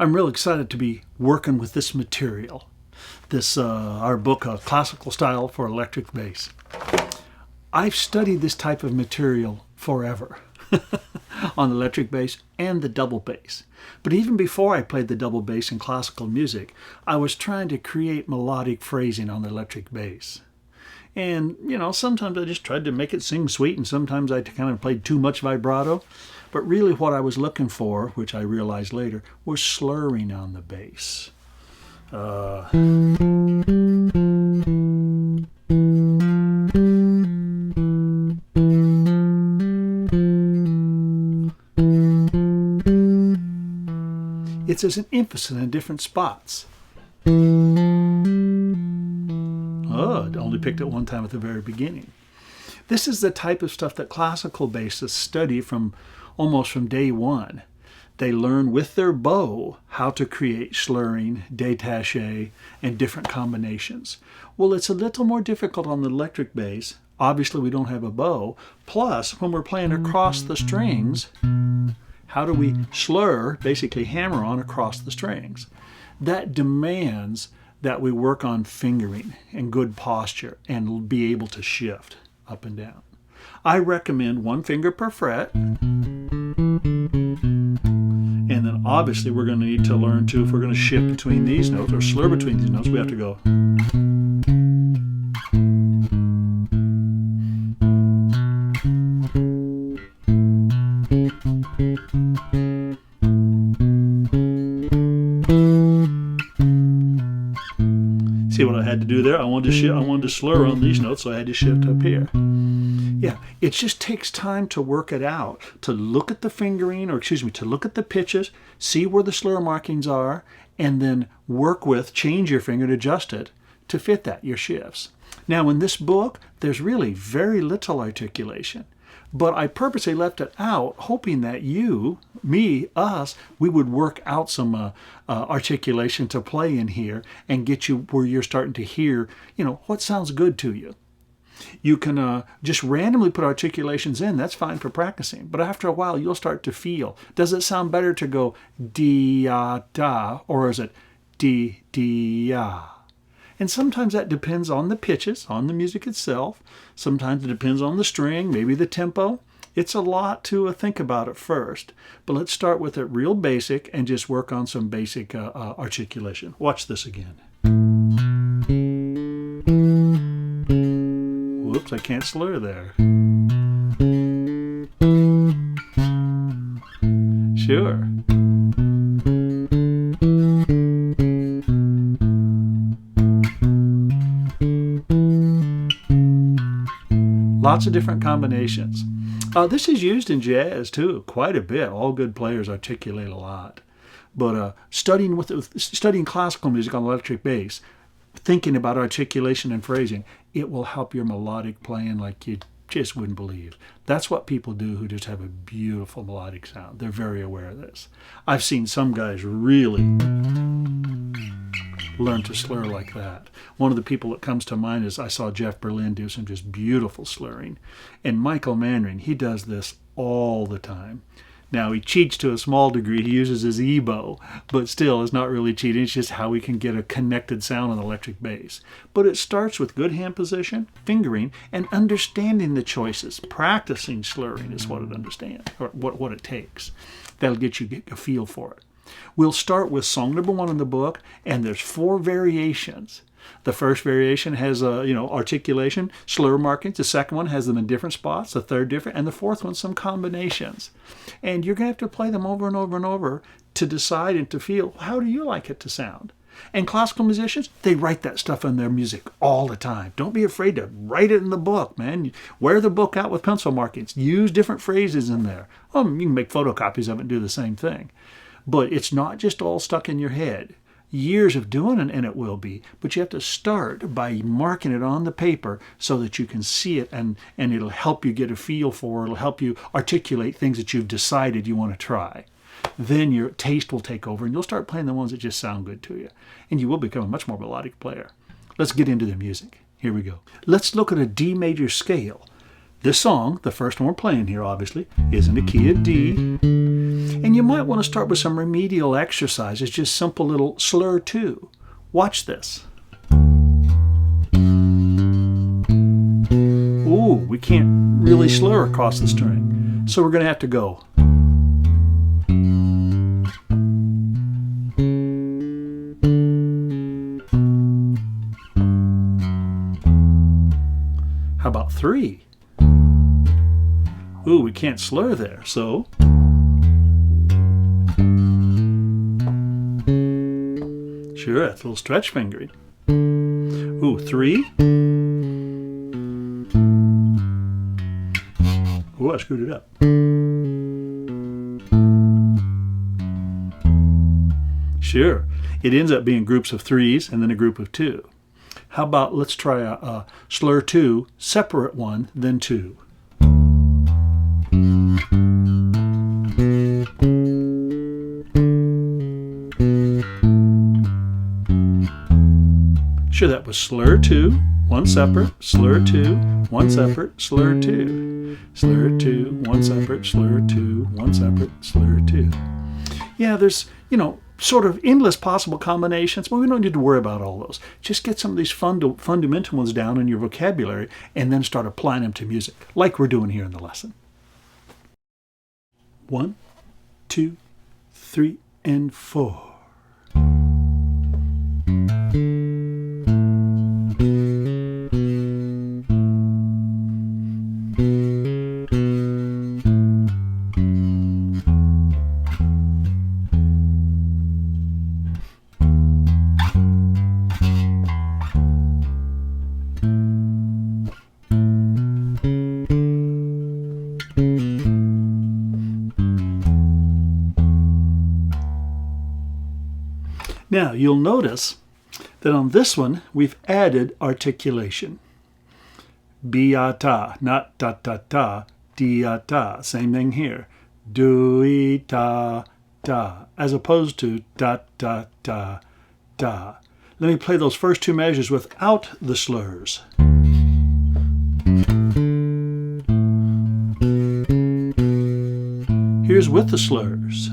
I'm real excited to be working with this material. This, our book, Classical Style for Electric Bass. I've studied this type of material forever on electric bass and the double bass. But even before I played the double bass in classical music, I was trying to create melodic phrasing on the electric bass. And, sometimes I just tried to make it sing sweet, and sometimes I kind of played too much vibrato. But really what I was looking for, which I realized later, was slurring on the bass. It's as an emphasis in different spots. Oh, it only picked it one time at the very beginning. This is the type of stuff that classical bassists study almost from day one. They learn with their bow how to create slurring, détaché, and different combinations. Well, it's a little more difficult on the electric bass. Obviously, we don't have a bow. Plus, when we're playing across the strings, how do we slur, basically hammer on across the strings? That demands that we work on fingering and good posture and be able to shift up and down. I recommend 1 finger per fret. And then obviously we're going to need to learn to, if we're going to shift between these notes or slur between these notes, we have to go. See what I had to do there? I wanted to slur on these notes, so I had to shift up here. Yeah, it just takes time to work it out, to look at the fingering, to look at the pitches, see where the slur markings are, and then change your finger to adjust it to fit your shifts. Now, in this book, there's really very little articulation, but I purposely left it out, hoping that you, me, us, we would work out some articulation to play in here and get you where you're starting to hear, what sounds good to you. You can just randomly put articulations in. That's fine for practicing. But after a while, you'll start to feel, does it sound better to go di-da, or is it di-di-ya? And sometimes that depends on the pitches, on the music itself. Sometimes it depends on the string, maybe the tempo. It's a lot to think about at first. But let's start with it real basic and just work on some basic articulation. Watch this again. Whoops, I can't slur there. Sure. Lots of different combinations. This is used in jazz too, quite a bit. All good players articulate a lot. But studying classical music on electric bass, thinking about articulation and phrasing, it will help your melodic playing like you just wouldn't believe. That's what people do who just have a beautiful melodic sound. They're very aware of this. I've seen some guys really learn to slur like that. One of the people that comes to mind is I saw Jeff Berlin do some just beautiful slurring. And Michael Manring, he does this all the time. Now, he cheats to a small degree. He uses his E-bow, but still, it's not really cheating. It's just how we can get a connected sound on electric bass. But it starts with good hand position, fingering, and understanding the choices. Practicing slurring is what it takes. That'll get you a feel for it. We'll start with song number 1 in the book, and there's 4 variations. The first variation has articulation, slur markings. The second one has them in different spots. The third different, and the fourth one some combinations. And you're going to have to play them over and over and over to decide and to feel, how do you like it to sound? And classical musicians, they write that stuff in their music all the time. Don't be afraid to write it in the book, man. Wear the book out with pencil markings. Use different phrases in there. You can make photocopies of it and do the same thing. But it's not just all stuck in your head. Years of doing it, and it will be, but you have to start by marking it on the paper so that you can see it, and it'll help you get a feel for it. It'll help you articulate things that you've decided you want to try. Then your taste will take over, and you'll start playing the ones that just sound good to you, and you will become a much more melodic player. Let's get into the music. Here we go. Let's look at a D major scale. This song, the first one we're playing here, obviously, is in the key of D. And you might want to start with some remedial exercises, just simple little slur 2. Watch this. Ooh, we can't really slur across the string. So we're going to have to go. How about 3? Ooh, we can't slur there, so sure, that's a little stretch fingering. Ooh, 3. Ooh, I screwed it up. Sure, it ends up being groups of 3s and then a group of 2. How about let's try a slur 2, separate 1, then 2. Sure, that was slur 2, 1 separate, slur 2, 1 separate, slur 2, slur 2, 1 separate, slur 2, 1 separate, slur 2. Yeah, there's, sort of endless possible combinations, but we don't need to worry about all those. Just get some of these fundamental ones down in your vocabulary and then start applying them to music, like we're doing here in the lesson. 1, 2, 3, and 4. Now, you'll notice that on this one, we've added articulation. Bi-ta, not ta-ta-ta, di-ta. Same thing here. Do-i-ta-ta, as opposed to ta-ta-ta-ta. Let me play those first 2 measures without the slurs. Here's with the slurs.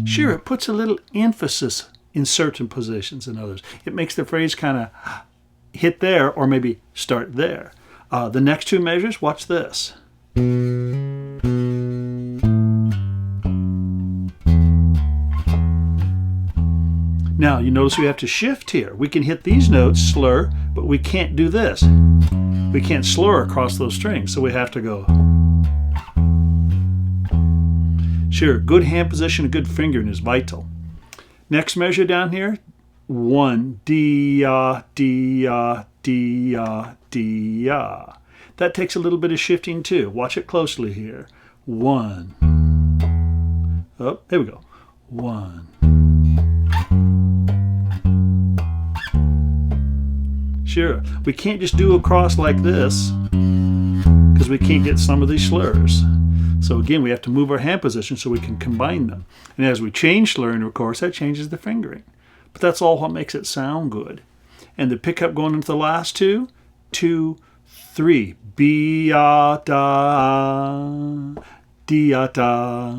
Sure, it puts a little emphasis in certain positions and others. It makes the phrase kind of hit there or maybe start there. The next 2 measures, watch this. Now, you notice we have to shift here. We can hit these notes, slur, but we can't do this. We can't slur across those strings, so we have to go. Sure, good hand position and good fingering is vital. Next measure down here, 1, di-ya, di-ya, di-ya, di-ya. That takes a little bit of shifting too. Watch it closely here. 1. Oh, there we go. 1. Sure, we can't just do across like this because we can't get some of these slurs. So again, we have to move our hand position so we can combine them. And as we change slurring, of course, that changes the fingering. But that's all what makes it sound good. And the pickup going into the last 2, 2, 3. Bi-ya-da, di-ya-da,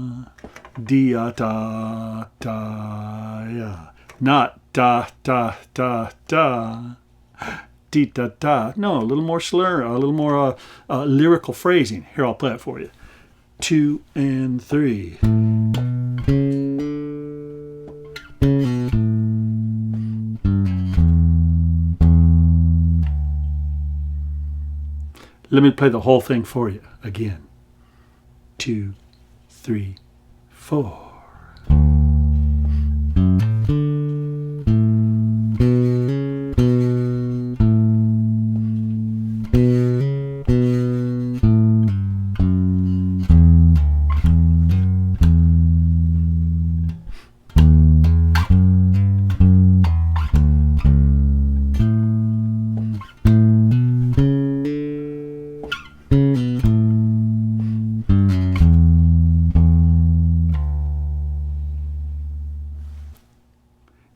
di-ya-da-da-ya. Not da-da-da-da, di-da-da. No, a little more slur, a little more lyrical phrasing. Here, I'll play it for you. 2 and 3. Let me play the whole thing for you again. 2, 3, 4.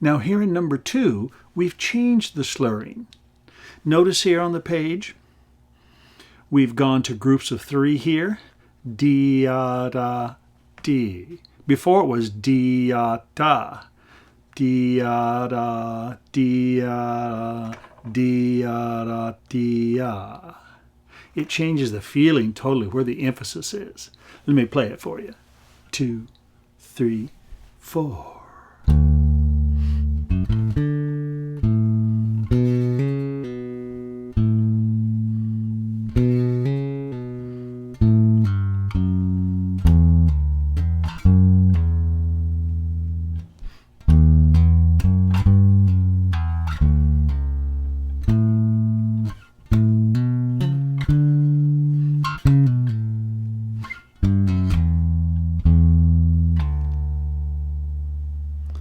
Now here in number 2, we've changed the slurring. Notice here on the page, we've gone to groups of 3 here. D, da, D. Before it was D, da. D, da, D, D, da, D. It changes the feeling totally where the emphasis is. Let me play it for you. 2, 3, 4.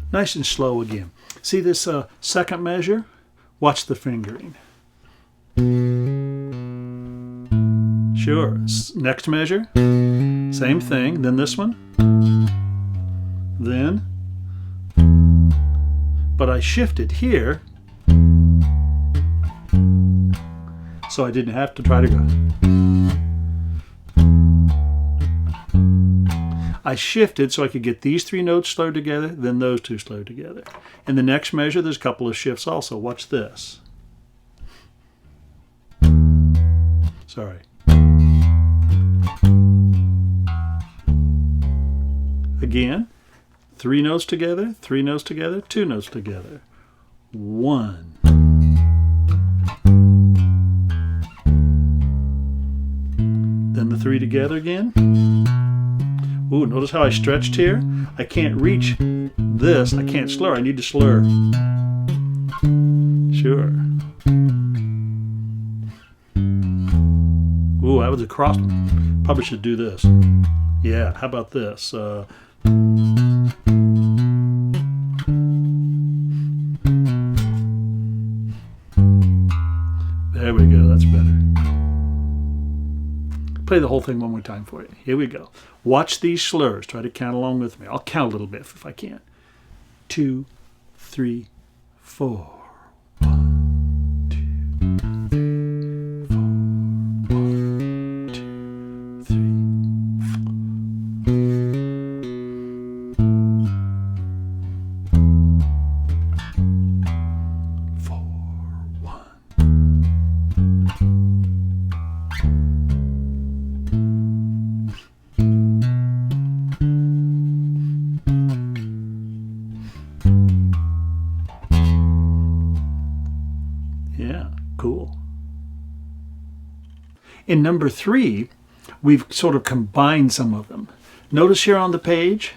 Nice and slow again. See this second measure? Watch the fingering. Sure. Next measure. Same thing. Then this one. Then. But I shifted here. So I didn't have to try to go. I shifted so I could get these 3 notes slowed together, then those 2 slowed together. In the next measure, there's a couple of shifts also. Watch this. Sorry. Again, 3 notes together, 3 notes together, 2 notes together. 1. Then the 3 together again. Ooh, notice how I stretched here? I can't reach this. I can't slur. I need to slur. Sure. Ooh, that was a cross. Probably should do this. Yeah, how about this? There we go. That's better. Play the whole thing one more time for you. Here we go. Watch these slurs. Try to count along with me. I'll count a little bit if I can. 2, 3, 4. 1, 2, 3, 4. 1, 2, 3, 4. 4, 1. Yeah, cool. In number 3, we've sort of combined some of them. Notice here on the page,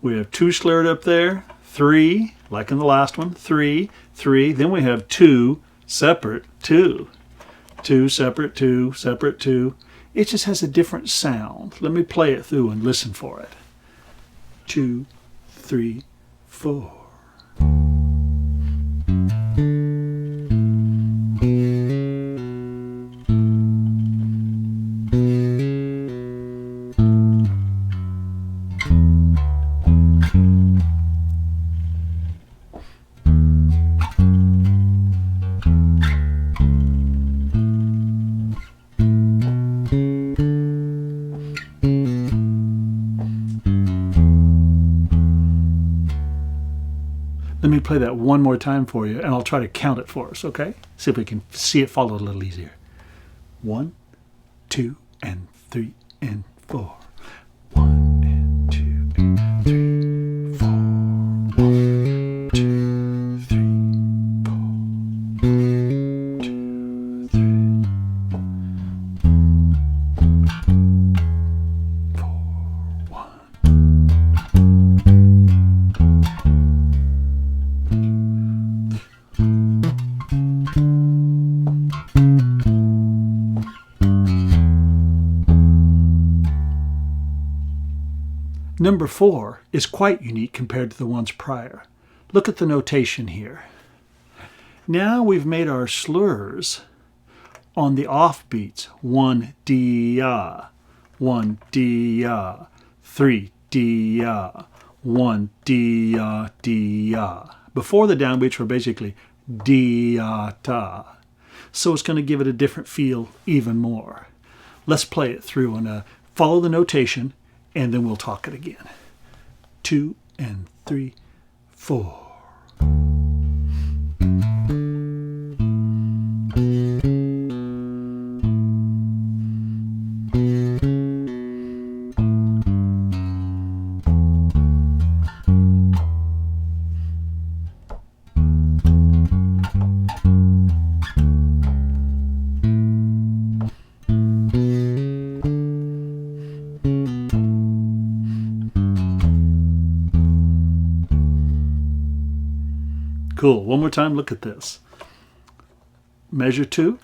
we have 2 slurred up there, 3, like in the last one, 3, 3. Then we have 2 separate, 2. 2 separate, 2 separate, 2. It just has a different sound. Let me play it through and listen for it. 2, 3, 4. Let me play that one more time for you, and I'll try to count it for us, okay? See if we can see it follow a little easier. 1, 2, and 3, and 4. 1, and 2, and 3, 4. 1, 2, 3, 4. 1, 2, 3, 4. 1. Number 4 is quite unique compared to the ones prior. Look at the notation here. Now we've made our slurs on the offbeats. 1 D-ah, 1 D-ah, 3 D-ah, 1 D-ah, D-ah. Before the downbeats were basically D-ah-ta. So it's going to give it a different feel even more. Let's play it through and follow the notation, and then we'll talk it again. 2 and 3, 4. Cool. One more time. Look at this. Measure 2.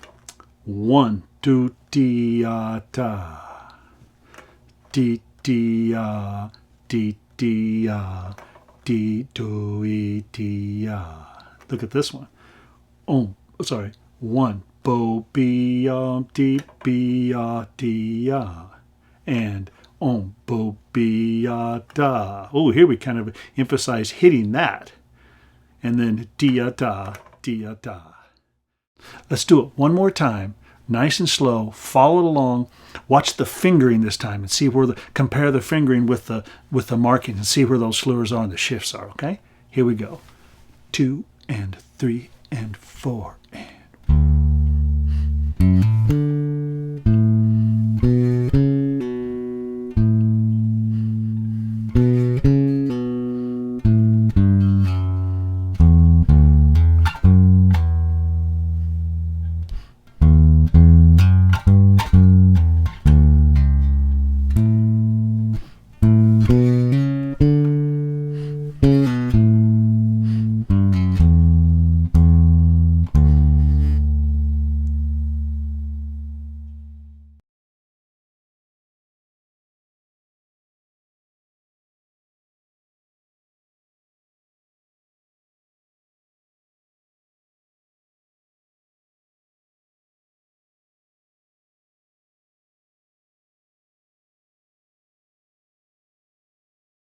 1, 2, ti, ta. Di, ti, di, ti, di, do, e, ti. Look at this one. Sorry. 1, bo, be, di, be, di, and bo, be, da. Oh, here we kind of emphasize hitting that. And then dia-da, dia-da. Let's do it one more time, nice and slow. Follow it along. Watch the fingering this time and see where compare the fingering with the markings and see where those slurs are and the shifts are. Okay, here we go. 2 and 3 and 4 and.